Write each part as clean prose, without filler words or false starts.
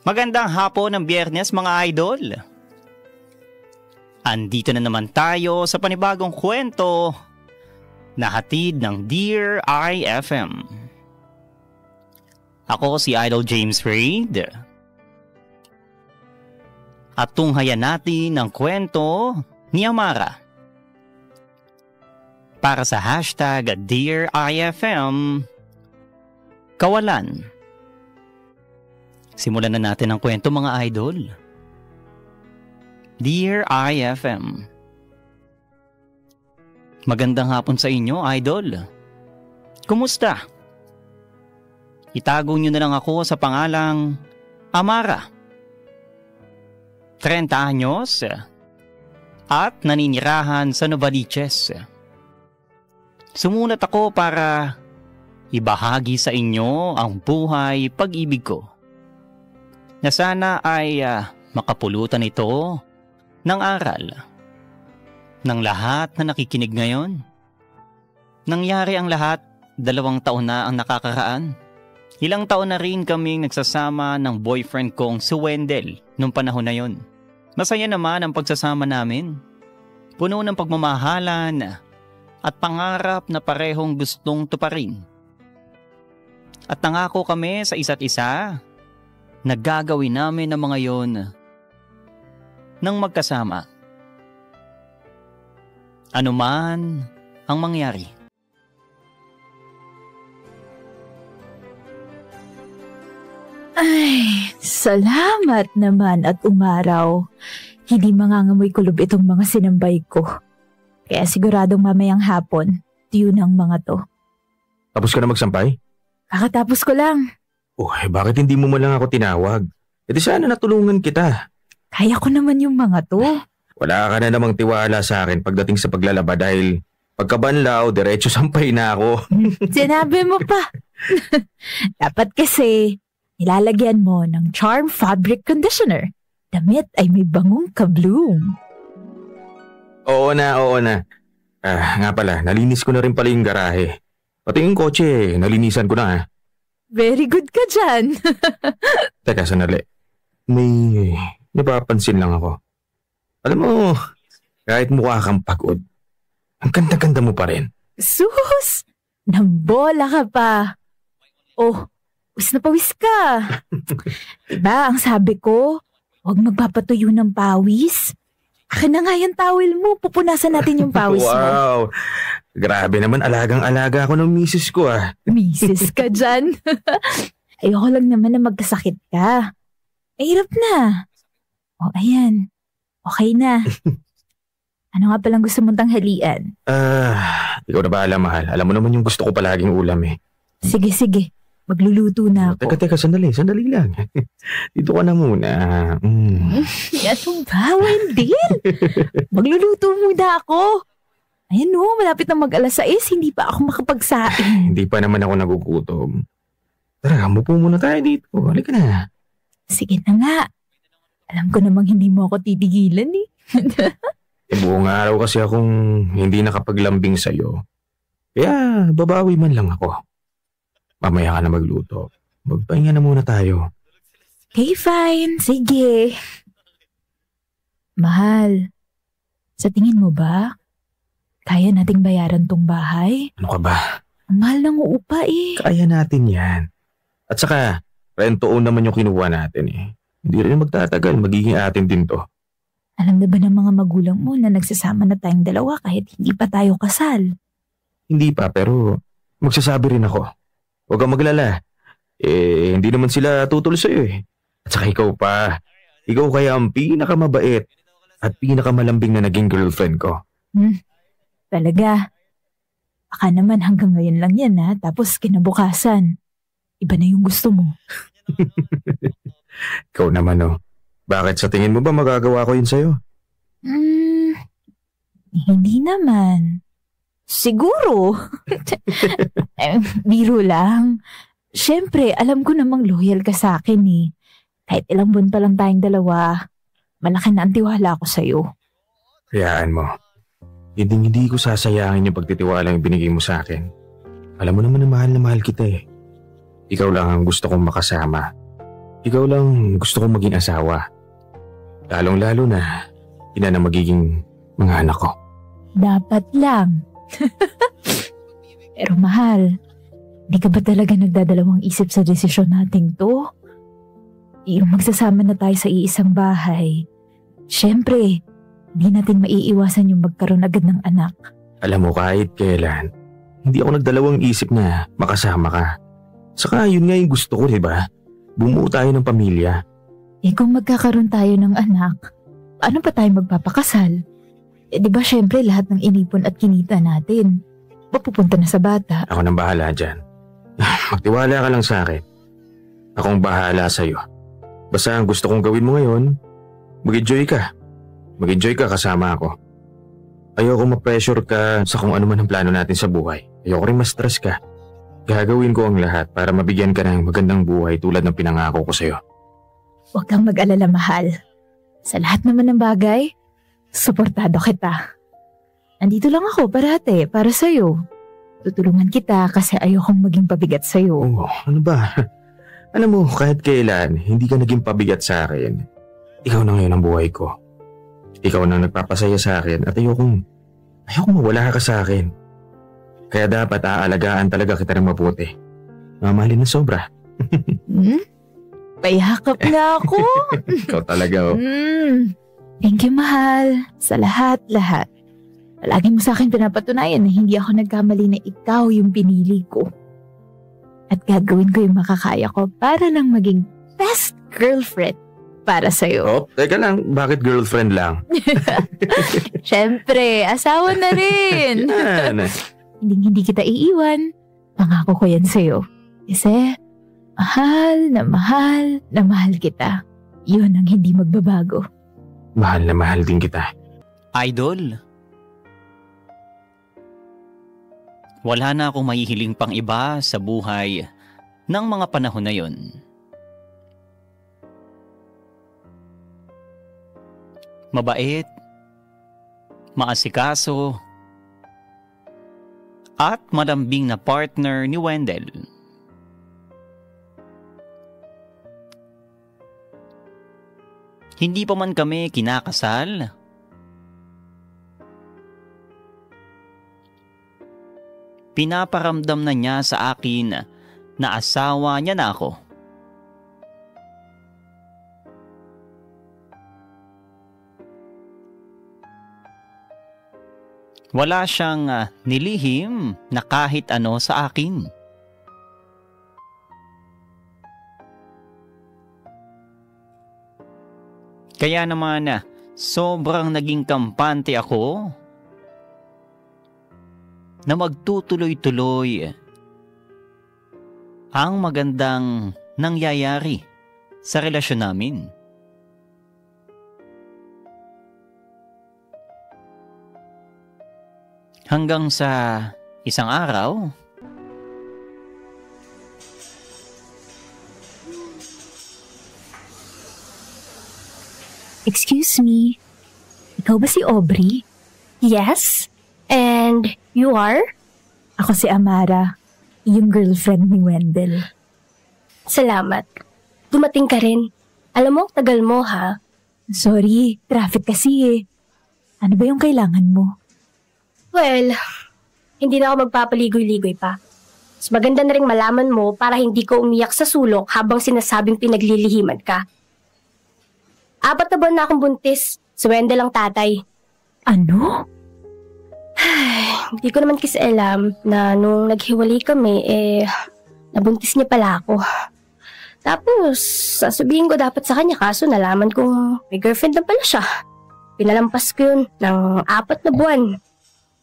Magandang hapon ng Biyernes mga idol. Andito na naman tayo sa panibagong kwento na hatid ng Dear IFM. Ako si Idol James Reid. At tunghayan natin ang kwento ni Amara. Para sa hashtag Dear IFM, Kawalan. Simulan na natin ang kwento mga idol. Dear IFM, magandang hapon sa inyo idol. Kumusta? Itago nyo na lang ako sa pangalang Amara. 30 anyos at naninirahan sa Novaliches. Sumulat ako para ibahagi sa inyo ang buhay pag-ibig ko, na sana ay makapulutan ito ng aral ng lahat na nakikinig ngayon. Nangyari ang lahat 2 taon na ang nakakaraan. Ilang taon na rin kaming nagsasama ng boyfriend kong si Wendell nung panahon na yon. Masaya naman ang pagsasama namin. Puno ng pagmamahalan at pangarap na parehong gustong tuparin. At nangako kami sa isa't isa na gagawin namin ang mga yon nang magkasama. Ano man ang mangyari. Ay, salamat naman at umaraw. Hindi mangangamoy kulob itong mga sinambay ko. Kaya siguradong mamayang hapon, yun ang mga to. Tapos ka na magsampay? Kakatapos ko lang. Bakit hindi mo man lang ako tinawag? E di sana natulungan kita. Kaya ko naman yung mga to. Wala ka na namang tiwala sa akin pagdating sa paglalaba dahil pagkabanlaw, diretso sampay na ako. Sinabi mo pa. Dapat kasi nilalagyan mo ng Charm Fabric Conditioner. Damit ay may bangong ka-bloom. Oo na. Nga pala, nalinis ko na rin pala yung garahe. Pati yung kotse, nalinisan ko na. Very good ka dyan. Teka, sandali. May napapansin lang ako. Alam mo, kahit mukha kang pagod, ang ganda-ganda mo pa rin. Sus! Nambola ka pa. Wis na pawis ka. Diba, ang sabi ko, huwag magpapatuyo ng pawis. Akin na nga yung towel mo, pupunasan natin yung pawis mo. Wow! Grabe naman, alagang-alaga ako ng misis ko Misis ka dyan. Ayoko lang naman na magkasakit ka. Hirap na. Ayan. Okay na. Ano nga palang gusto mong tanghalian? Ikaw na bahala, mahal. Alam mo naman yung gusto ko palaging ulam Sige. Magluluto na ako. Teka, sandali lang. Dito ka na muna. Ano ba, Wendell? Magluluto muna ako. Ayan malapit na mag-6, hindi pa ako makapagsain. Hindi pa naman ako nagugutom. Tara, mupo muna tayo dito. Halika na. Sige na nga. Alam ko namang hindi mo ako titigilan Buong araw kasi akong hindi nakapaglambing sa'yo. Kaya babawi man lang ako. Mamaya ka na magluto. Magpahinga na muna tayo. Okay, fine. Sige. Mahal, sa tingin mo ba, kaya nating bayaran tong bahay? Ano ka ba? Ang mahal ng uupa Kaya natin yan. At saka, rent-to-own naman yung kinuha natin Hindi rin magtatagal, magiging atin din to. Alam na ba ng mga magulang mo na nagsasama na tayong dalawa kahit hindi pa tayo kasal? Hindi pa, pero magsasabi rin ako. Huwag kang maglala. Hindi naman sila tutol sa'yo At saka ikaw pa. Ikaw kaya ang pinakamabait at pinakamalambing na naging girlfriend ko. Talaga? Baka naman hanggang ngayon lang yan tapos kinabukasan. Iba na yung gusto mo. Ikaw naman Bakit sa tingin mo ba magagawa ko yun sa'yo? Hindi naman. Siguro. Biro lang. Siyempre, alam ko namang loyal ka sa akin Kahit ilang buwan pa lang tayong dalawa, malaki na ang tiwala ko sa'yo. Hayaan mo. Hindi ko sasayangin yung pagtitiwala yung binigay mo sa akin. Alam mo naman na mahal kita Ikaw lang ang gusto kong makasama. ikaw lang gusto kong maging asawa. Lalong-lalo na, ina na magiging mga anak ko. Dapat lang. Pero mahal, di ka ba talaga nagdadalawang isip sa desisyon nating to? Yung magsasama na tayo sa iisang bahay. Siyempre, di natin maiiwasan yung magkaroon agad ng anak. Alam mo, kahit kailan, hindi ako nagdalawang isip na makasama ka. Saka yun nga yung gusto ko, diba? Bumuo tayo ng pamilya. Eh kung magkakaroon tayo ng anak, paano pa tayo magpapakasal? Eh diba syempre lahat ng inipon at kinita natin, mapupunta na sa bata. Ako nang bahala dyan. Magtiwala ka lang sa akin. Akong bahala sa'yo. Basta ang gusto kong gawin mo ngayon, mag-enjoy ka. Mag-enjoy ka kasama ako. Ayoko ma-pressure ka sa kung ano man ang plano natin sa buhay. Ayoko rin ma-stress ka. Gagawin ko ang lahat para mabigyan ka ng magandang buhay tulad ng pinangako ko sa'yo. Huwag kang mag-alala, mahal. Sa lahat naman ng bagay, suportado kita. Andito lang ako parate para sa'yo. Tutulungan kita kasi ayokong maging pabigat sa'yo. Oh, ano ba? Alam mo, kahit kailan, hindi ka naging pabigat sa akin. Ikaw na ngayon ang buhay ko. Ikaw na nagpapasaya sa akin at ayokong mawala ka sa akin. Kaya dapat aalagaan talaga kita ng mabuti. Mamahalin na sobra. Payakap na ako. Ikaw talaga, oh. Thank you, mahal. Sa lahat-lahat. Palagi mo sa akin pinapatunayan na hindi ako nagkamali na ikaw yung pinili ko. At gagawin ko yung makakaya ko para lang maging best girlfriend para sa'yo. Oh, teka lang. Bakit girlfriend lang? Siyempre, asawa na rin. Yan. Hindi kita iiwan. Pangako ko yan sa'yo. Kasi, mahal na mahal kita. Yun ang hindi magbabago. Mahal na mahal din kita. Idol, wala na akong mahihiling pang iba sa buhay ng mga panahon na yon. Mabait, maasikaso, at malambing na partner ni Wendell. Hindi pa man kami kinakasal, pinaparamdam na niya sa akin na asawa niya na ako. Wala siyang nilihim na kahit ano sa akin. Kaya naman sobrang naging kampante ako na magtutuloy-tuloy ang magandang nangyayari sa relasyon namin. Hanggang sa isang araw, Excuse me, ikaw ba si Aubrey? Yes? And you are? Ako si Amara, yung girlfriend ni Wendell. Salamat. Dumating ka rin. Alam mo, tagal mo ha. Sorry, traffic kasi eh. Ano ba yung kailangan mo? Well, hindi na ako magpapaligoy-ligoy pa. Mas maganda na rin malaman mo para hindi ko umiyak sa sulok habang sinasabing pinaglilihiman ka. 4 na buwan na akong buntis. Si Wendell ang tatay. Ano? Hindi ko naman kasi alam na nung naghiwalay kami, nabuntis niya pala ako. Tapos, sasabihin ko dapat sa kanya kaso nalaman kong may girlfriend na pala siya. Pinalampas ko yun ng 4 na buwan.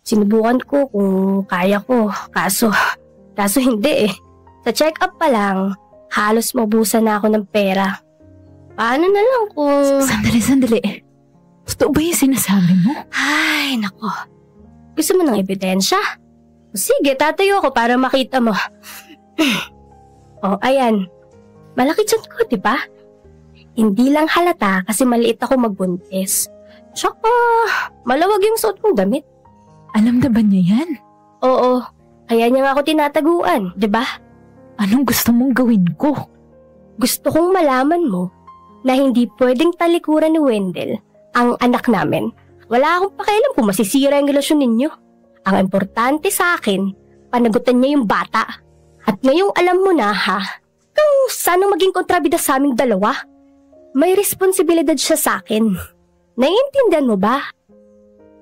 Sinubukan ko kung kaya ko, kaso hindi eh. Sa check-up pa lang, halos maubusan na ako ng pera. Paano na lang kung... Sandali. Totoo ba yung sinasabi mo? Ay, nako. Gusto mo ng ebidensya? Sige, tatayo ako para makita mo. Oh, ayan. Malaki tiyan ko, di ba? Hindi lang halata kasi maliit ako magbuntis. Tsaka, malawag yung suot kong damit. Alam na ba niya yan? Oo, kaya niya nga ako tinataguan, di ba? Anong gusto mong gawin ko? Gusto kong malaman mo na hindi pwedeng talikuran ni Wendell ang anak namin. Wala akong pakialam kung masisira ang relasyon ninyo. Ang importante sa akin, panagutan niya yung bata. At ngayong alam mo na ha, kung sanang maging kontrabida sa aming dalawa, may responsibilidad siya sa akin. Naiintindihan mo ba?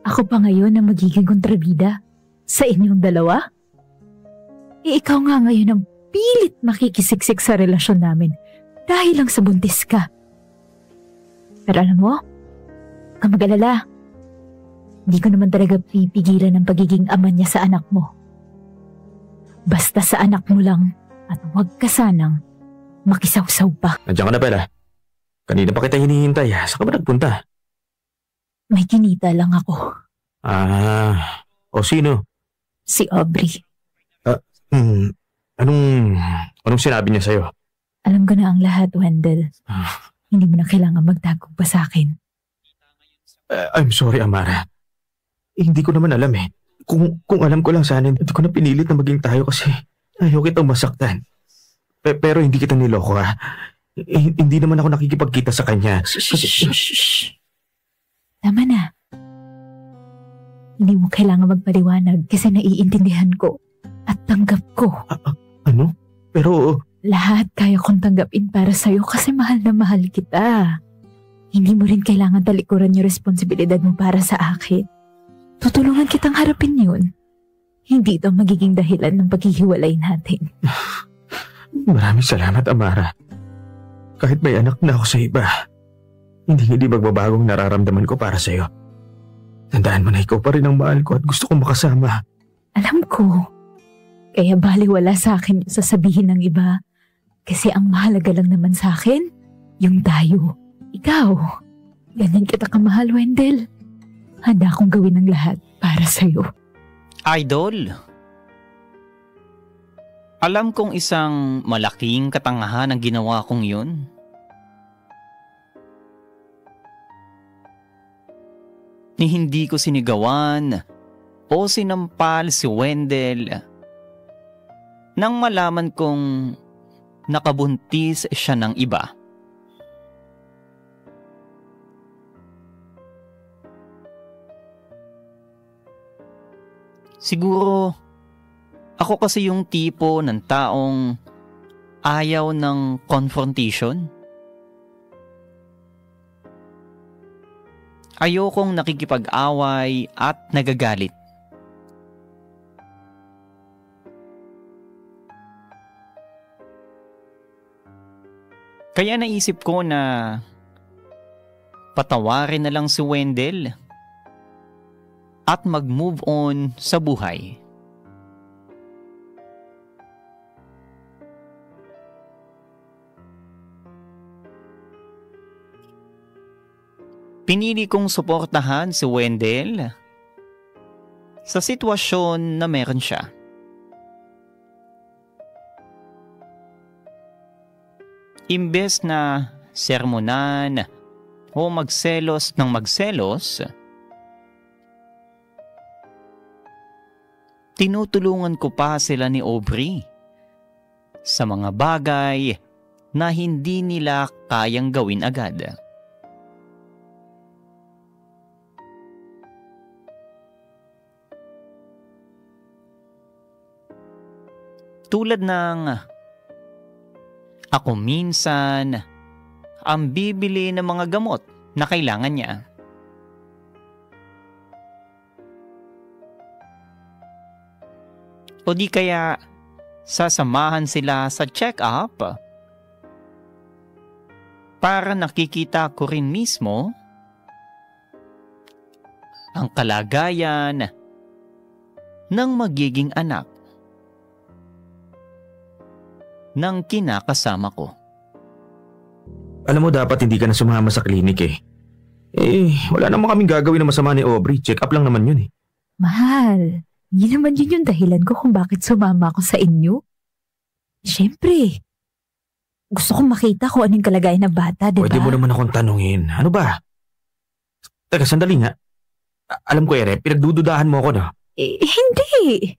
Ako pa ngayon ang magiging kontrabida sa inyong dalawa? Ikaw nga ngayon ang pilit makikisiksik sa relasyon namin dahil lang sa buntis ka. Pero alam mo, huwag kang mag-alala. Hindi ko naman talaga pipigilan ang pagiging ama niya sa anak mo. Basta sa anak mo lang at huwag ka sanang makisawsaw pa. Nandiyan ka na pala. Kanina pa kita hinihintay. Saan ka ba nagpunta? May kinita lang ako. O sino? Si Aubrey. Anong sinabi niya sa'yo? Alam ko na ang lahat, Wendell. Hindi mo na kailangan magtago pa sa akin. I'm sorry, Amara. Hindi ko naman alam eh. Kung alam ko lang sana, hindi ko na pinilit na maging tayo kasi ayaw kitang masaktan. Pero hindi kita niloko ha. Hindi naman ako nakikipagkita sa kanya. Shh. Tama na. Hindi mo kailangan magpaliwanag kasi naiintindihan ko at tanggap ko. Ano? Pero... Lahat kaya kong tanggapin para sa'yo kasi mahal na mahal kita. Hindi mo rin kailangan talikuran yung responsibilidad mo para sa akin. Tutulungan kitang harapin yun. Hindi ito magiging dahilan ng paghihiwalay natin. Maraming salamat, Amara. Kahit may anak na ako sa iba, hindi magbabagong nararamdaman ko para sa'yo. Tandaan mo na ikaw pa rin ang mahal ko at gusto kong makasama. Alam ko. Kaya baliwala sa akin yung sasabihin ng iba. Kasi ang mahalaga lang naman sa akin, yung tayo. Ikaw. Ganyan kita kamahal, Wendell. Handa akong gawin ang lahat para sa'yo. Idol, alam kong isang malaking katangahan ang ginawa kong yun. Ni hindi ko sinigawan o sinampal si Wendell nang malaman kong nakabuntis siya ng iba. Siguro, ako kasi yung tipo ng taong ayaw ng confrontation. Ayokong nakikipag-away at nagagalit. Kaya naisip ko na patawarin na lang si Wendell at mag-move on sa buhay. Pinili kong suportahan si Wendell sa sitwasyon na meron siya. Imbes na sermonan o magselos ng magselos, tinutulungan ko pa sila ni Aubrey sa mga bagay na hindi nila kayang gawin agad. Tulad ng ako minsan ang bibili ng mga gamot na kailangan niya. O di kaya sasamahan sila sa check-up para nakikita ko rin mismo ang kalagayan ng magiging anak ng kinakasama ko. Alam mo, dapat hindi ka na sumama sa klinik eh. Wala naman kaming gagawin na masama ni Aubrey. Check up lang naman yun eh. Mahal, hindi naman yun yung dahilan ko kung bakit sumama ako sa inyo. Siyempre, gusto kong makita kung anong kalagayan ng bata, diba? Pwede mo naman akong tanungin. Ano ba? Teka, sandali nga. Alam ko, Ere, pinagdududahan mo ako, no? Hindi.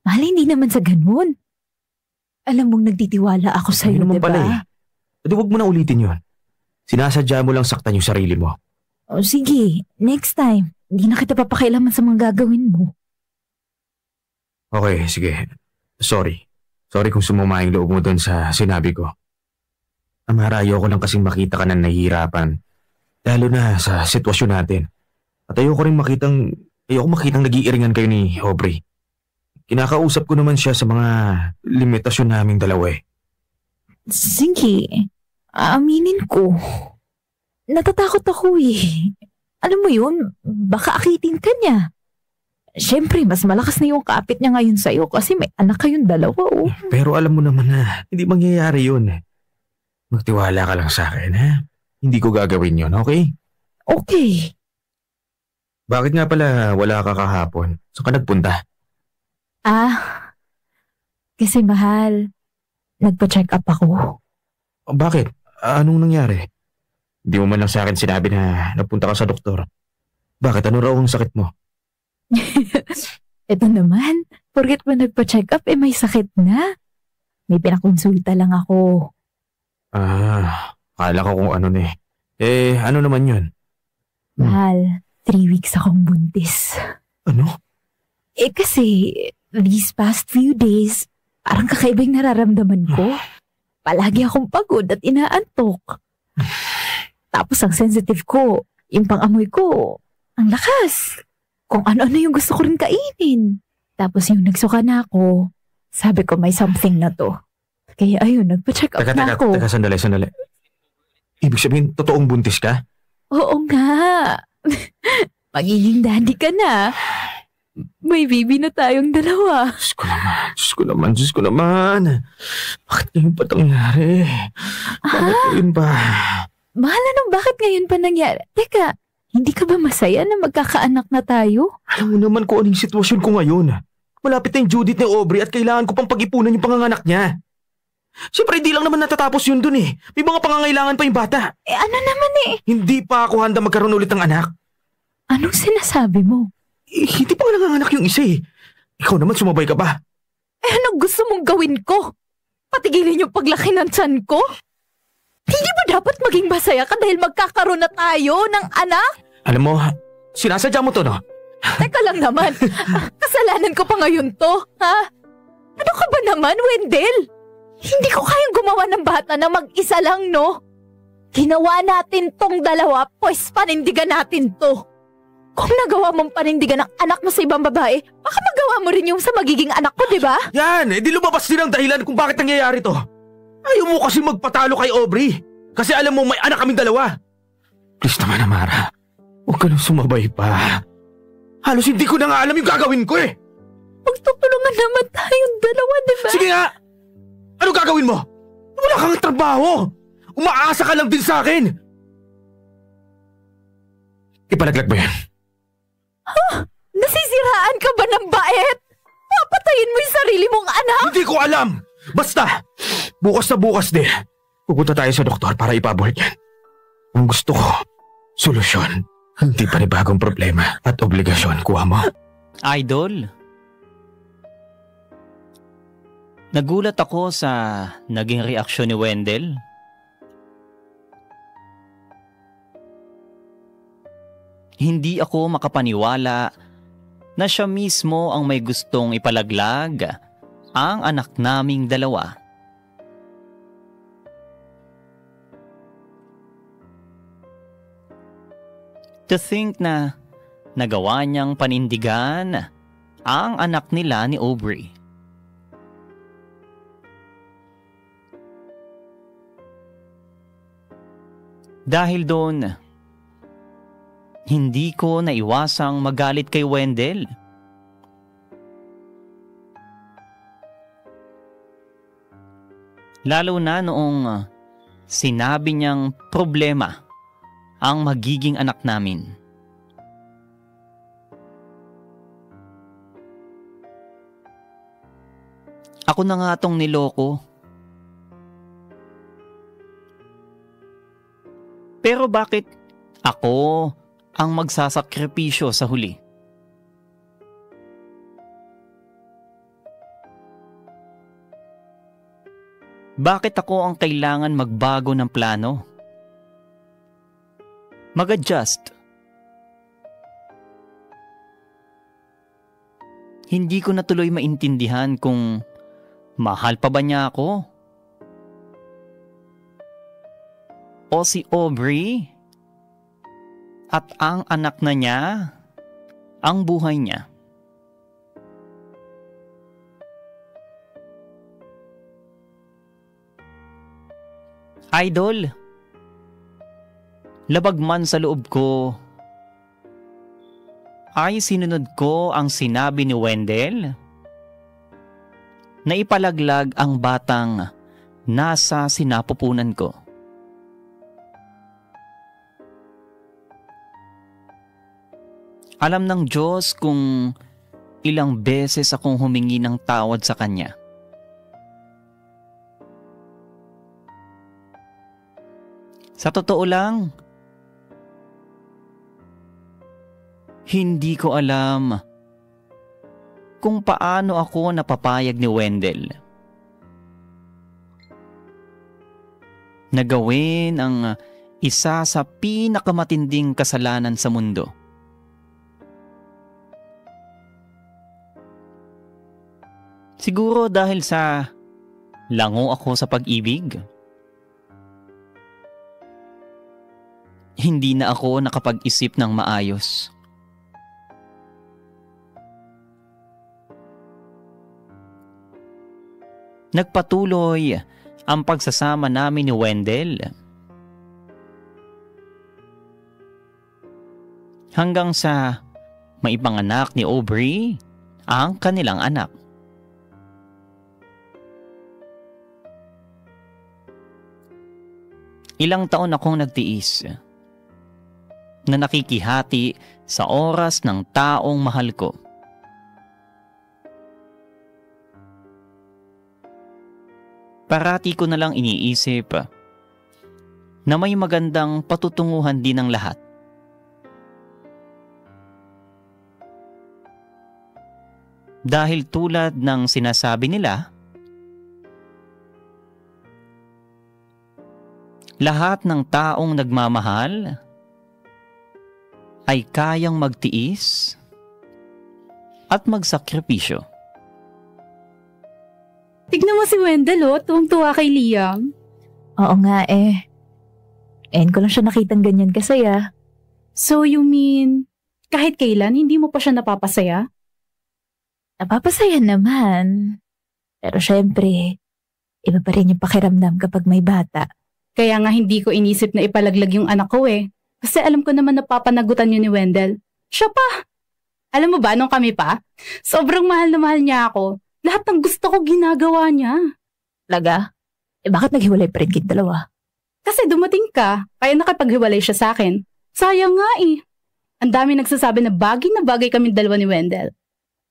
Mahal, hindi naman sa ganun. Alam mong nagtitiwala ako sa'yo, naman diba? Pala eh. Edi huwag mo na ulitin yun. Sinasadya mo lang saktan yung sarili mo. O sige, next time. Hindi na kita papakailaman sa mga gagawin mo. Okay, sige. Sorry. Sorry kung sumama yung loob mo doon sa sinabi ko. Amara, ayoko lang kasing makita ka na nahihirapan. Lalo na sa sitwasyon natin. At ayoko makitang nag-iiringan kayo ni Aubrey. Kinakausap ko naman siya sa mga limitasyon naming dalawa eh. Sige, aaminin ko. Natatakot ako eh. Alam mo yun, baka akitin ka niya. Siyempre, mas malakas na yung kapit niya ngayon sa'yo kasi may anak kayong dalawa oh. Pero alam mo naman na hindi mangyayari yun. Magtiwala ka lang sa akin ha. Hindi ko gagawin yun, okay? Okay. Bakit nga pala wala ka kahapon? Saan ka nagpunta? Kasi mahal, nagpa-check up ako. Bakit? Anong nangyari? Hindi mo man lang sa akin sinabi na napunta ka sa doktor. Bakit? Ano raw ang sakit mo? Ito naman, porket ba nagpa-check up may sakit na. May pinakonsulta lang ako. Akala ko kung ano na eh. Ano naman yun? Mahal, 3 weeks akong buntis. Ano? Kasi these past few days, parang kakaiba yung nararamdaman ko. Palagi akong pagod at inaantok. Tapos ang sensitive ko, yung pang-amoy ko, ang lakas. Kung ano-ano yung gusto ko rin kainin. Tapos yung nagsuka na ako, sabi ko may something na to. Kaya ayun, nagpa-check up na ako. Teka, sandali. Ibig sabihin, totoong buntis ka? Oo nga. Magiging daddy ka na. May baby na tayong dalawa. Diyos ko naman. Bakit ngayon pa nangyari? Bakit ngayon pa? Mahal na nung bakit ngayon pa nangyari? Teka, hindi ka ba masaya na magkakaanak na tayo? Alam mo naman kung anong sitwasyon ko ngayon. Malapit na yung Judith ni Aubrey at kailangan ko pang pag-ipunan yung panganganak niya. Siyempre, hindi lang naman natatapos yun dun eh. May mga pangangailangan pa yung bata. Ano naman eh? Hindi pa ako handa magkaroon ulit ng anak. Anong sinasabi mo? Hindi pa nga nanganganak yung isa eh. Ikaw naman sumabay ka ba? Anong gusto mong gawin ko? Patigilin yung paglaki ng tiyan ko? Hindi ba dapat maging masaya ka dahil magkakaroon na tayo ng anak? Alam mo, sinasadya mo to no? Teka lang naman, kasalanan ko pa ngayon to, ha? Ano ka ba naman, Wendell? Hindi ko kayang gumawa ng bata na mag-isa lang, no? Ginawa natin tong dalawa, pues panindigan natin to. Kung nagawa mong panindigan ng anak mo sa ibang babae, baka magawa mo rin yung sa magiging anak ko, di ba? Yan, di lumabas din ang dahilan kung bakit nangyayari to. Ayaw mo kasi magpatalo kay Aubrey. Kasi alam mo may anak kaming dalawa. Please naman, Amara. Huwag ka nang sumabay pa. Halos hindi ko na nga alam yung gagawin ko eh. Magtutulungan naman tayong dalawa, di ba? Sige nga! Ano gagawin mo? Wala kang trabaho. Umaasa ka lang din sa akin. Ipalaglag mo yan. Nasisiraan ka ba ng bait? Papatayin mo yung sarili mong anak? Hindi ko alam! Basta, bukas na bukas din. Pupunta tayo sa doktor para ipabort yan. Ang gusto ko, solusyon. Hindi panibagong problema at obligasyon. Kuha mo. Idol, nagulat ako sa naging reaksyon ni Wendell. Hindi ako makapaniwala na siya mismo ang may gustong ipalaglag ang anak naming dalawa. To think na nagawa niyang panindigan ang anak nila ni Aubrey. Dahil doon, hindi ko naiwasang magalit kay Wendell. Lalo na noong sinabi niyang problema ang magiging anak namin. Ako na nga tong niloko. Pero bakit ako ang magsasakripisyo sa huli? Bakit ako ang kailangan magbago ng plano? Mag-adjust. Hindi ko na tuloy maintindihan kung mahal pa ba niya ako? O si Aubrey? At ang anak na niya? Ang buhay niya? Idol, labag man sa loob ko, ay sinunod ko ang sinabi ni Wendell na ipalaglag ang batang nasa sinapupunan ko. Alam ng Diyos kung ilang beses akong humingi ng tawad sa Kanya. Sa totoo lang, hindi ko alam kung paano ako napapayag ni Wendell na gawin ang isa sa pinakamatinding kasalanan sa mundo. Siguro dahil sa lango ako sa pag-ibig. Hindi na ako nakapag-isip ng maayos. Nagpatuloy ang pagsasama namin ni Wendell hanggang sa maipanganak ni Aubrey ang kanilang anak. Ilang taon akong nagtiis na nakikihati sa oras ng taong mahal ko. Parati ko na lang iniisip na may magandang patutunguhan din ng lahat. Dahil tulad ng sinasabi nila, lahat ng taong nagmamahal ay kayang magtiis at magsakripisyo. Tignan mo si Wendell, tuwang-tuwa kay Liam. Oo nga eh. Ngayon ko lang siya nakitang ganyan kasaya. So you mean, kahit kailan hindi mo pa siya napapasaya? Napapasaya naman. Pero syempre, iba pa rin yung pakiramdam kapag may bata. Kaya nga hindi ko inisip na ipalaglag yung anak ko eh. Kasi alam ko naman napapanagutan yun ni Wendell. Siya pa! Alam mo ba, nung kami pa, sobrang mahal na mahal niya ako. Lahat ng gusto ko ginagawa niya. Laga? Bakit naghiwalay pa rin kayong dalawa? Kasi dumating ka, kaya nakapaghiwalay siya sa akin. Sayang nga eh. Ang dami nagsasabi na bagay kami dalawa ni Wendell.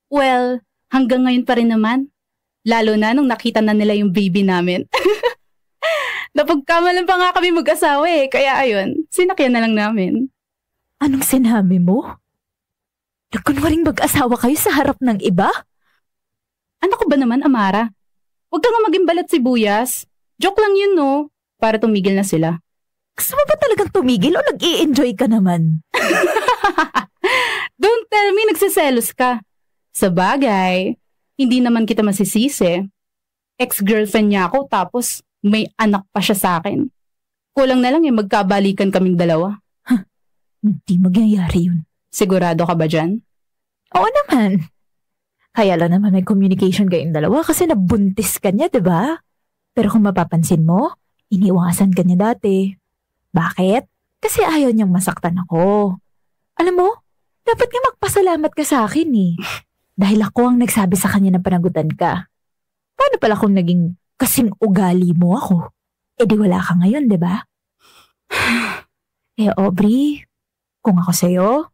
Well, hanggang ngayon pa rin naman. Lalo na nung nakita na nila yung baby namin. Napagkamalan pa nga kami mag-asawa eh, kaya ayun, sinakyan na lang namin. Anong sinabi mo? Nagkunwaring mag-asawa kayo sa harap ng iba? Ano ko ba naman, Amara? Huwag ka nga maging balat sibuyas. Joke lang yun, no? Para tumigil na sila. Gusto mo ba talagang tumigil o nag-i-enjoy ka naman? Don't tell me nagsiselos ka. Sa bagay, hindi naman kita masisisi. Ex-girlfriend niya ako tapos may anak pa siya sa akin. Kulang na lang magkabalikan kaming dalawa. Hindi magyayari yun. Sigurado ka ba dyan? Oo naman. Kaya lang naman may communication kayong dalawa kasi nabuntis ka niya, diba? Pero kung mapapansin mo, iniwasan ka niya dati. Bakit? Kasi ayaw niyang masaktan ako. Alam mo, dapat nga magpasalamat ka sa akin eh. Dahil ako ang nagsabi sa kanya na panagutan ka. Paano pala kung naging kasing ugali mo ako? Eh di wala ka ngayon, di ba? Eh Aubrey, kung ako sa'yo,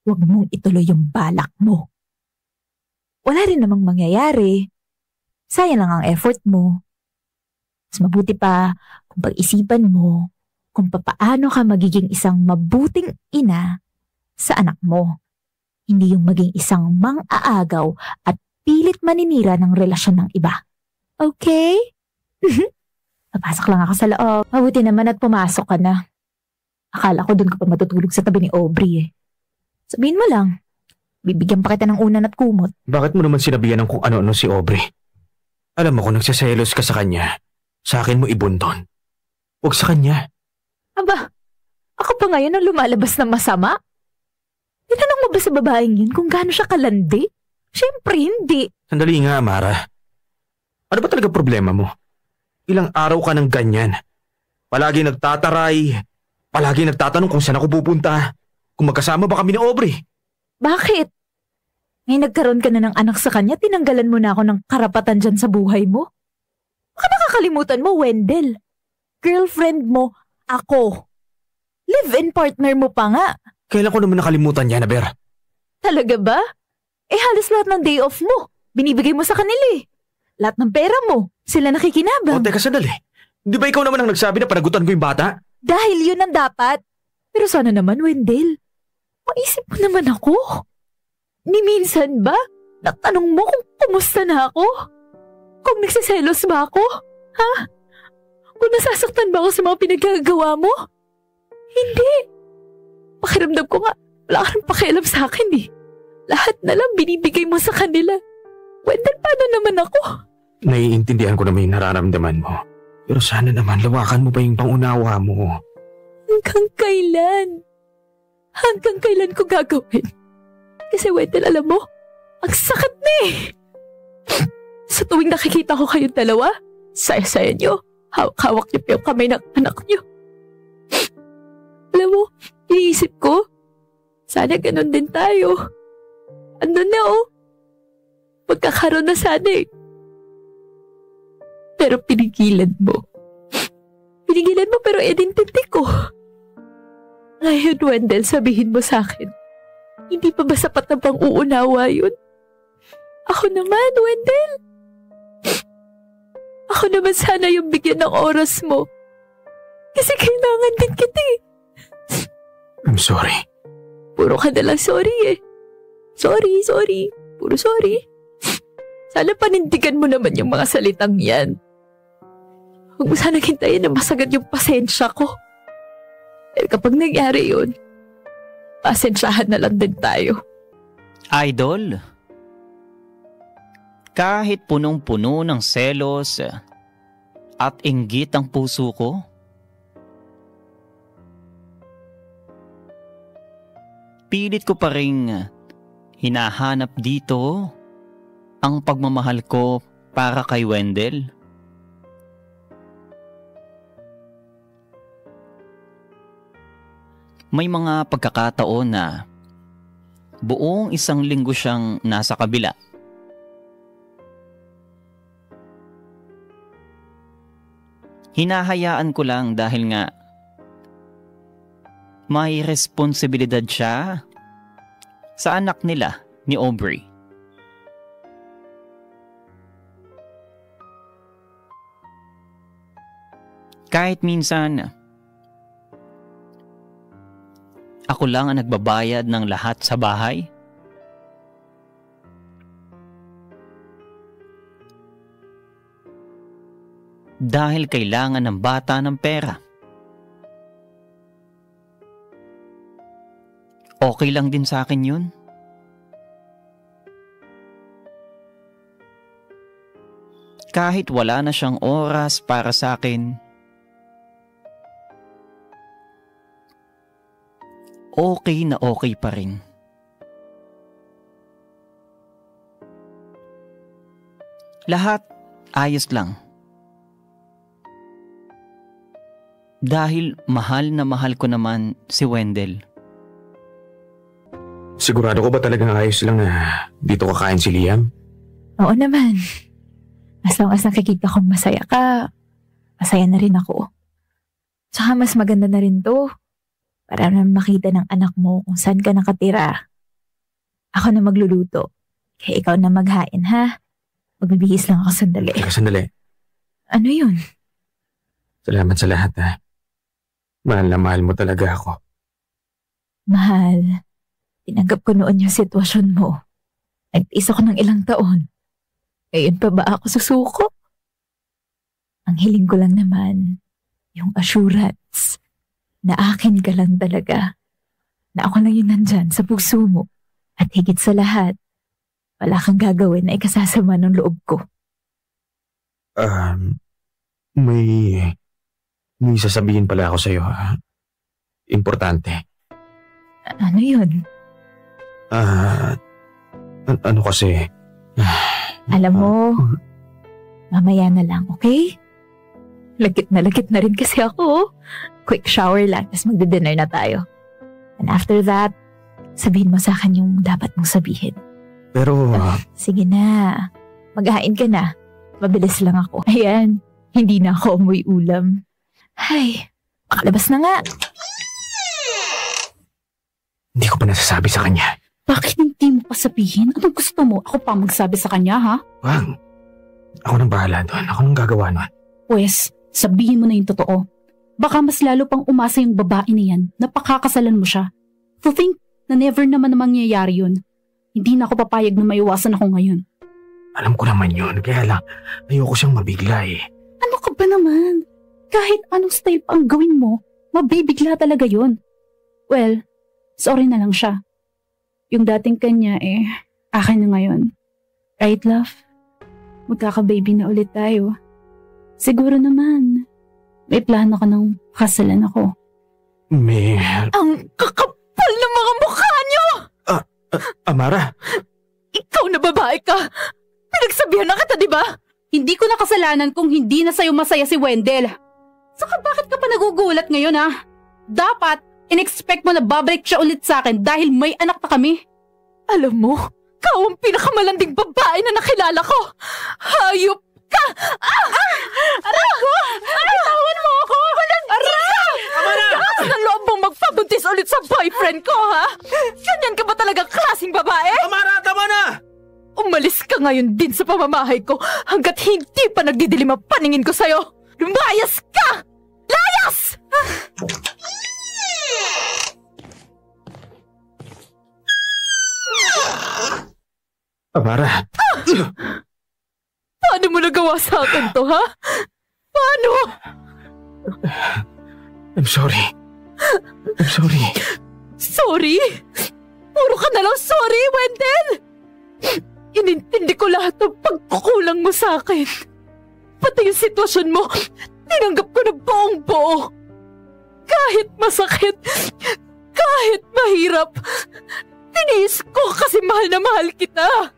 huwag mong ituloy yung balak mo. Wala rin namang mangyayari. Sayang lang ang effort mo. Mas mabuti pa kung pag-isipan mo kung papaano ka magiging isang mabuting ina sa anak mo. Hindi yung maging isang mang-aagaw at pilit maninira ng relasyon ng iba. Okay? Napasok lang ako sa loob. Mabuti naman at pumasok ka na. Akala ko doon ka pa matutulog sa tabi ni Aubrey eh. Sabihin mo lang, bibigyan pa kita ng unan at kumot. Bakit mo naman sinabihan ng kung ano-ano si Aubrey? Alam mo kung nagsaselos ka sa kanya, sa akin mo ibunton. Huwag sa kanya. Aba, ako pa ngayon ang lumalabas ng masama? Tinanong mo ba sa babaeng yun kung gaano siya kalandi? Siyempre hindi. Sandali nga, Amara. Ano ba talaga problema mo? Ilang araw ka ng ganyan. Palagi nagtataray. Palagi nagtatanong kung saan ako pupunta. Kung magkasama ba kami ni Aubrey. Bakit? Ngayon nagkaroon ka na ng anak sa kanya, tinanggalan mo na ako ng karapatan dyan sa buhay mo? Baka nakakalimutan mo, Wendell. Girlfriend mo, ako. Live-in partner mo pa nga. Kailan ko naman nakalimutan yan, Aber? Talaga ba? Eh halos lahat ng day off mo, binibigay mo sa kanila eh. Lahat ng pera mo, sila nakikinabang. O teka sandali. Di ba ikaw naman ang nagsabi na panagutan ko yung bata? Dahil yun ang dapat. Pero sana naman, Wendell. Maisip mo naman ako. Ni minsan ba, natanong mo kung kumusta na ako? Kung nagsiselos ba ako? Ha? Kung nasasaktan ba ako sa mga pinagagawa mo? Hindi. Pakiramdam ko nga, wala ka rin pakialam sa akin eh. Lahat na lang binibigay mo sa kanila. Wendell, paano naman ako? Naiintindihan ko naman yung nararamdaman mo. Pero sana naman lawakan mo pa yung pangunawa mo. Hanggang kailan? Hanggang kailan ko gagawin? Kasi Wendell, alam mo, ang sakit na eh. Sa tuwing nakikita ko kayong dalawa, saya-saya nyo. Hawak-hawak niyo pa yung kamay ng anak niyo. Alam mo, iniisip ko, sana ganun din tayo. Andun na oh. Magkakaroon na sana eh. Pero pinigilan mo. Pinigilan mo pero identity ko. Ngayon, Wendell, sabihin mo sa akin, hindi pa ba sapat na bang uunawa yun? Ako naman, Wendell. Ako naman sana yung bigyan ng oras mo. Kasi kailangan din kita eh. I'm sorry. Puro ka na lang sorry eh. Sorry. Puro sorry. Sana panindigan mo naman yung mga salitang yan. Huwag mo sanang hintayin na masagad yung pasensya ko. Pero kapag nangyari yun, pasensyahan na lang din tayo. Idol, kahit punong-puno ng selos at inggit ang puso ko, pilit ko pa ring hinahanap dito ang pagmamahal ko para kay Wendell. May mga pagkakataon na buong isang linggo siyang nasa kabila. Hinahayaan ko lang dahil nga may responsibilidad siya sa anak nila ni Aubrey. Kahit minsan, ako lang ang nagbabayad ng lahat sa bahay. Dahil kailangan ng bata ng pera. Okay lang din sa akin yun. Kahit wala na siyang oras para sa akin, okay na okay pa rin. Lahat ayos lang. Dahil mahal na mahal ko naman si Wendell. Sigurado ko ba talagang ayos lang na dito kakain si Liam? Oo naman. As long as nakikita kong masaya ka, masaya na rin ako. Tsaka mas maganda na rin to. Para naman makita ng anak mo kung saan ka nakatira. Ako na magluluto. Kaya ikaw na maghain, ha? Magbibihis lang ako sandali. Teka, sandali. Ano yun? Salamat sa lahat, ha? Mahal na mahal mo talaga ako. Mahal. Tinanggap ko noon yung sitwasyon mo. Nagtiis ako ng ilang taon. Ngayon pa ba ako susuko? Ang hiling ko lang naman, yung assurance na akin ka lang talaga. Na ako lang yung nandyan sa puso mo. At higit sa lahat, wala kang gagawin na ikasasama ng loob ko. May sasabihin pala ako sa'yo. Importante. Ano yun? Ano kasi? Alam mo, mamaya na lang, okay? Lagit na rin kasi ako. Quick shower lang, tapos magdi-dinner na tayo. And after that, sabihin mo sa akin yung dapat mong sabihin. Pero... Sige na, maghahain ka na. Mabilis lang ako. Ayan, hindi na ako amoy ulam. Ay, makalabas na nga. Hindi ko pa nasasabi sa kanya. Bakit hindi mo pa sabihin? Anong gusto mo? Ako pa magsabi sa kanya, ha? Wag. Ako nang bahala doon. Ako nang gagawa nun. Pwes, sabihin mo na yung totoo. Baka mas lalo pang umasa yung babae na yan na pakakasalan mo siya. To think na never naman na mangyayari yun. Hindi na ako papayag na maiwasan ako ngayon. Alam ko naman yun. Kaya lang, ayoko siyang mabigla eh. Ano ka ba naman? Kahit anong style pa ang gawin mo, mabibigla talaga yun. Well, sorry na lang siya. Yung dating kanya akin na ngayon. Right, love? Magkaka-baby na ulit tayo. Siguro naman, may plano ka ng kasalan ako. Ang kakapal ng mga mukha niyo! Amara? Ikaw na babae ka! Pinagsabihan na kita, di ba? Hindi ko na kasalanan kung hindi na sa'yo masaya si Wendell. Saka bakit ka pa nagugulat ngayon, ha? Dapat, in-expect mo na babalik siya ulit sa akin dahil may anak na kami. Alam mo, ikaw ang pinakamalanding babae na nakilala ko. Hayop ka! Aray ko! Bitawan mo ako! Aray! Lakas ng loob mong magpabuntis ulit sa boyfriend ko, ha? Ganyan ka ba talagang klaseng babae? Amara, tama na! Umalis ka ngayon din sa pamamahay ko hanggat hindi pa nagdidilim ang paningin ko sa'yo. Lumayas ka! Layas! Amara! Paano mo nagawa sa akin to, ha? Paano? I'm sorry. Sorry? Puro ka na lang sorry, Wendell! Inintindi ko lahat ng pagkukulang mo sa akin. Pati yung sitwasyon mo, tinanggap ko na buong buo. Kahit masakit, kahit mahirap, tiniis ko kasi mahal na mahal kita.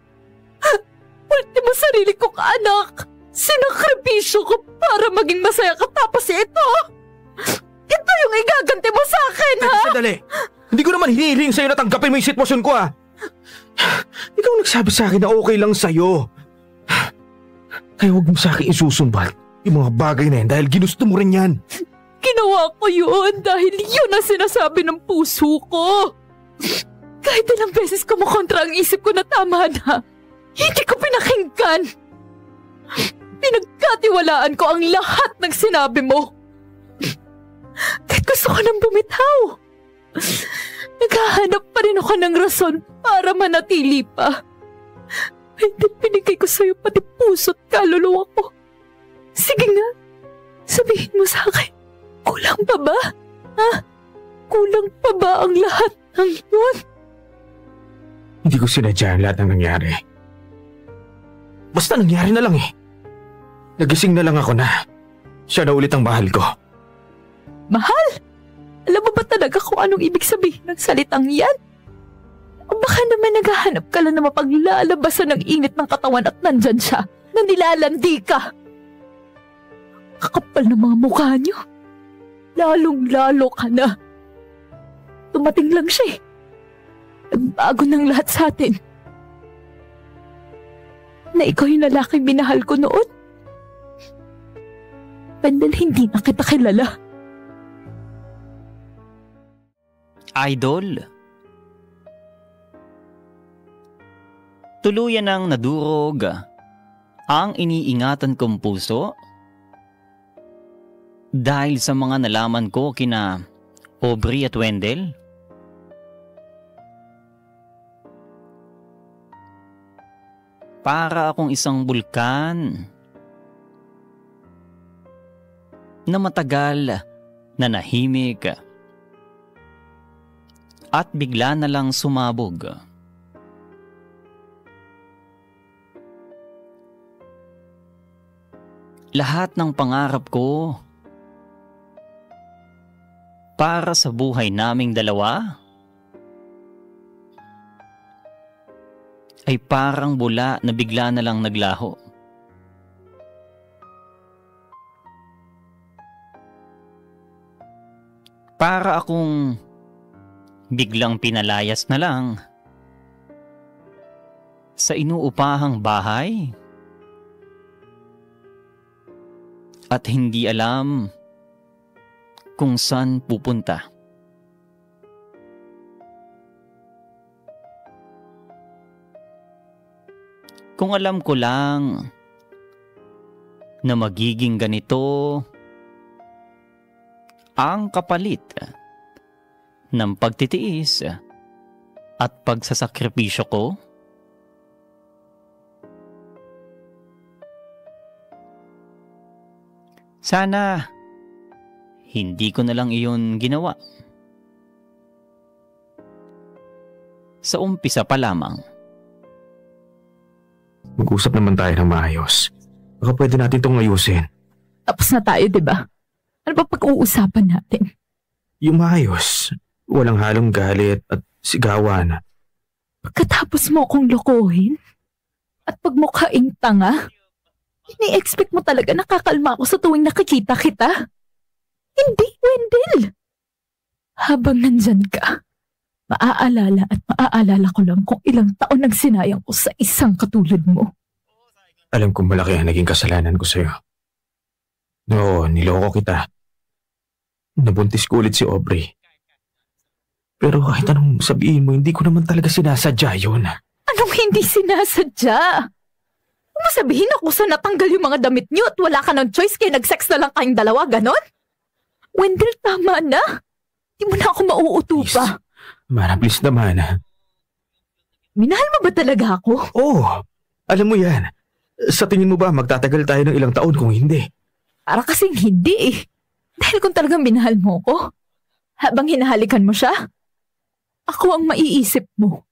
Ultimo sarili kong anak, sinakripisyo ko para maging masaya ka tapos ito. Ito yung igaganti mo sa akin, ha? Sandali! Hindi ko naman hinihiling sa'yo na tanggapin mo yung sitwasyon ko, ha? Ikaw nagsabi sa akin na okay lang sa'yo. Kaya huwag mo sa akin isusumbat yung mga bagay na yan dahil ginusto mo rin yan. Ginawa ko yun dahil yun ang sinasabi ng puso ko. Kahit ilang beses kumukontra ang isip ko na tama na, hindi ko pinakinggan. Pinagkatiwalaan ko ang lahat ng sinabi mo. Kahit gusto ko nang bumitaw. Naghahanap pa rin ako ng rason para manatili pa. Hindi pinigay ko sa'yo pati puso't kaluluwa ko. Sige nga, sabihin mo sa akin, kulang pa ba? Ha? Kulang pa ba ang lahat ng yun? Hindi ko sinadya ang lahat ng nangyari. Basta nangyari na lang eh. Nagising na lang ako na siya na ulit ang mahal ko. Mahal? Alam mo ba talaga kung anong ibig sabihin ng salitang yan? O baka naman naghahanap ka lang na mapaglalabasan ng init ng katawan at nandyan siya na nilalandi ka. Kakapal ng mga mukha niyo. Lalong-lalo ka na. Tumating lang siya eh. Nagbago ng lahat sa atin. Na ikaw yung lalaking minahal ko noon. Pandal hindi na kita kilala. Idol. Tuluyan ng nadurog ang iniingatan kong puso dahil sa mga nalaman ko kina Aubrey at Wendell. Para akong isang bulkan na matagal na nahimik at bigla na lang sumabog. Lahat ng pangarap ko para sa buhay naming dalawa ay parang bula na bigla na lang naglaho. Para akong biglang pinalayas na lang sa inuupahang bahay at hindi alam kung saan pupunta. Kung alam ko lang na magiging ganito ang kapalit ng pagtitiis at pagsasakripisyo ko, sana hindi ko na lang iyon ginawa. Sa umpisa pa lamang. Mag-usap naman tayo ng maayos. Baka pwede natin itong ayusin. Tapos na tayo, di ba? Ano ba pag-uusapan natin? Yung maayos. Walang halong galit at sigawan. Pagkatapos mo akong lokohin at pagmukhaing tanga, ini-expect mo talaga nakakalma ako sa tuwing nakikita kita? Hindi, Wendell. Habang nandyan ka, maaalala at maaalala ko lang kung ilang taon nang sinayang ko sa isang katulad mo. Alam kong malaki ang naging kasalanan ko sa'yo. No, niloko kita. Nabuntis ko ulit si Aubrey. Pero kahit anong sabihin mo, hindi ko naman talaga sinasadya yun. Anong hindi sinasadya? Kung sabihin ako sa natanggal yung mga damit niyo at wala ka ng choice kaya nag-sex na lang kayong dalawa, ganon? Wendell, tama na. Di mo na ako mauuto pa. Mara, please naman. Minahal mo ba talaga ako? Oo, alam mo yan. Sa tingin mo ba magtatagal tayo ng ilang taon kung hindi? Para kasing hindi eh. Dahil kung talagang minahal mo ko, habang hinahalikan mo siya, ako ang maiisip mo.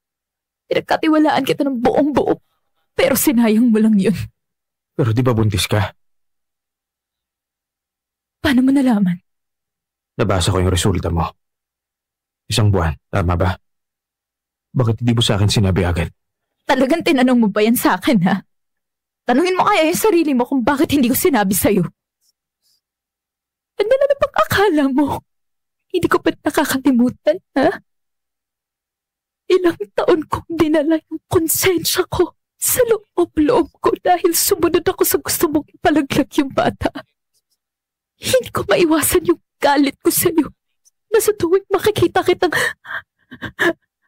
Pinagkatiwalaan kita ng buong buo, pero sinayang mo lang yun. Pero di ba buntis ka? Paano mo nalaman? Nabasa ko yung resulta mo. 1 buwan, tama ba? Bakit hindi mo sa akin sinabi agad? Talagang tinanong mo ba yan sa akin, ha? Tanungin mo kaya yung sarili mo kung bakit hindi ko sinabi sa'yo. Ano na bang akala mo? Hindi ko pa nakakalimutan, ha? Ilang taon kong dinala yung konsensya ko sa loob-loob ko dahil sumunod ako sa gusto mong ipalaglag yung bata. Hindi ko maiwasan yung galit ko sa'yo na sa tuwing makikita kitang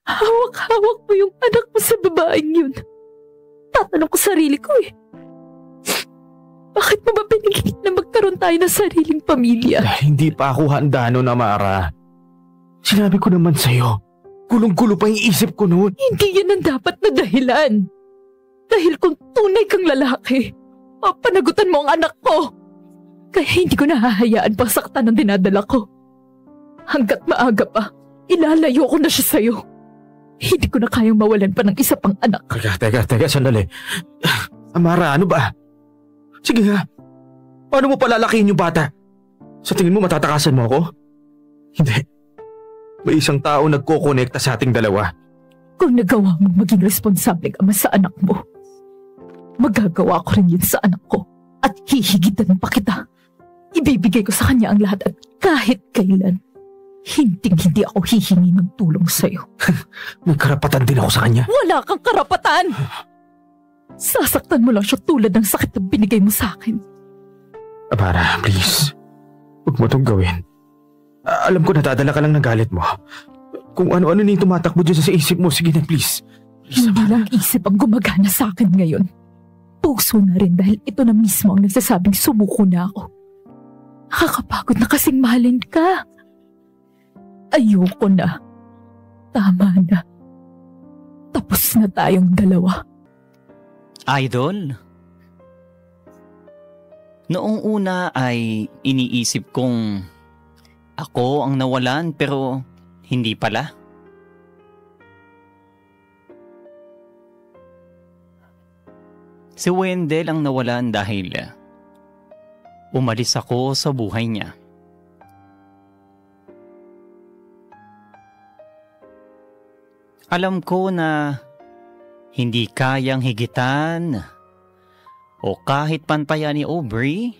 hawak-hawak mo yung anak mo sa babaeng yun. Tatanong ko sarili ko eh. Bakit mo ba pinigil na magkaroon tayo ng sariling pamilya? Dahil hindi pa ako handa noon, Amara. Sinabi ko naman sa'yo, gulong-gulo pa yung isip ko noon. Hindi yan ang dapat na dahilan. Dahil kung tunay kang lalaki, papanagutan mo ang anak ko. Kaya hindi ko nahahayaan pang saktan ang dinadala ko. Hanggat maaga pa, ilalayo ko na siya sa'yo. Hindi ko na kayang mawalan pa ng isa pang anak. Teka, sandali. Amara, ano ba? Sige nga, paano mo palalakihin yung bata? Sa tingin mo matatakasan mo ako? Hindi. May isang tao nagkokonekta sa ating dalawa. Kung nagawa mong maging responsableng ama sa anak mo, magagawa ko rin yun sa anak ko at hihigitan pa kita. Ibibigay ko sa kanya ang lahat at kahit kailan, hindi ako hihingi ng tulong sa'yo. May karapatan din ako sa kanya. Wala kang karapatan! Sasaktan mo lang siya tulad ng sakit na binigay mo sa akin. Amara, please. Huwag mo itong gawin. Alam ko natadala ka lang ng galit mo. Kung ano-ano na yung tumatakbo dyan sa isip mo, sige na please. Hindi lang isip ang gumagana sa akin ngayon. Puso na rin dahil ito na mismo ang nagsasabing sumuko na ako. Nakakapagod na kasing mahalin ka. Ayoko na. Tama na. Tapos na tayong dalawa. Idol, Noong una ay iniisip kong ako ang nawalan pero hindi pala. Si Wendell ang nawalan dahil umalis ako sa buhay niya. Alam ko na hindi kayang higitan o kahit pantayan ni Aubrey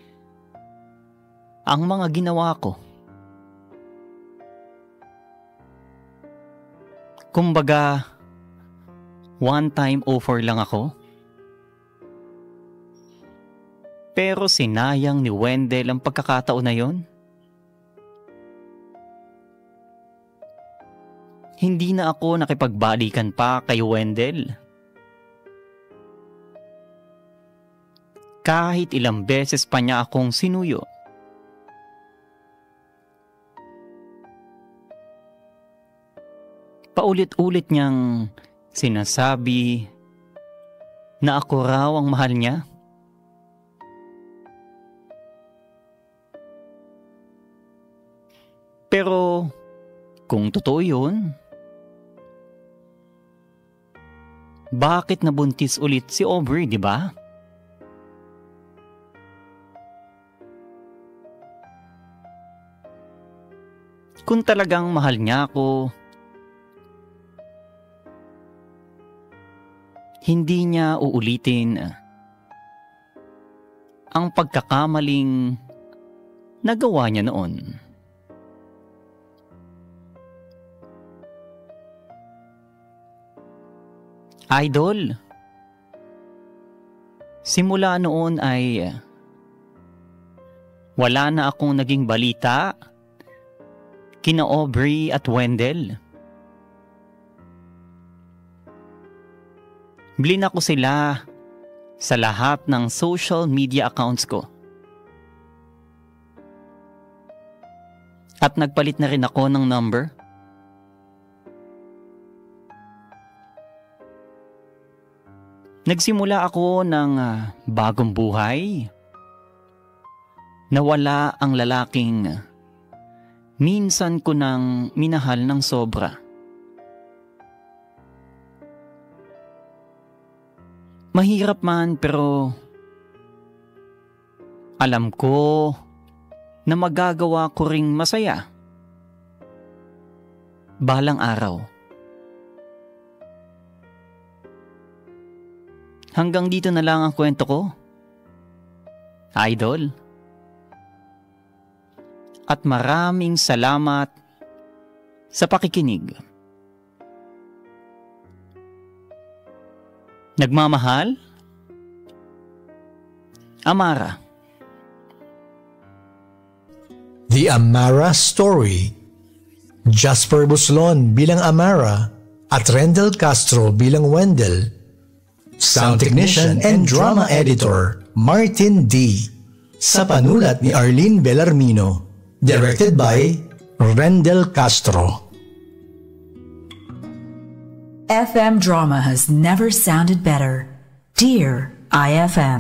ang mga ginawa ko. Kumbaga, one-time offer lang ako. Pero sinayang ni Wendell ang pagkakataon na yon. Hindi na ako nakipagbalikan pa kay Wendell. Kahit ilang beses pa niya akong sinuyo. Paulit-ulit niyang sinasabi na ako raw ang mahal niya. Pero kung totoo yun, bakit nabuntis ulit si Aubrey, di ba? Kung talagang mahal niya ako, hindi niya uulitin ang pagkakamaling nagawa niya noon. Idol, simula noon ay wala na akong naging balita kina Aubrey at Wendell. Blinak ko sila sa lahat ng social media accounts ko. At nagpalit na rin ako ng number. Nagsimula ako ng bagong buhay. Nawala ang lalaking minsan ko nang minahal ng sobra. Mahirap man pero alam ko na magagawa ko ring masaya balang araw. Hanggang dito na lang ang kwento ko, Idol. At maraming salamat sa pakikinig. Nagmamahal, Amara. The Amara Story. Jasper Buslon bilang Amara at Rendell Castro bilang Wendell. Sound technician and drama editor, Martin D. Sa panulat ni Arlene Bellarmino. Directed by Rendell Castro. FM drama has never sounded better. Dear IFM.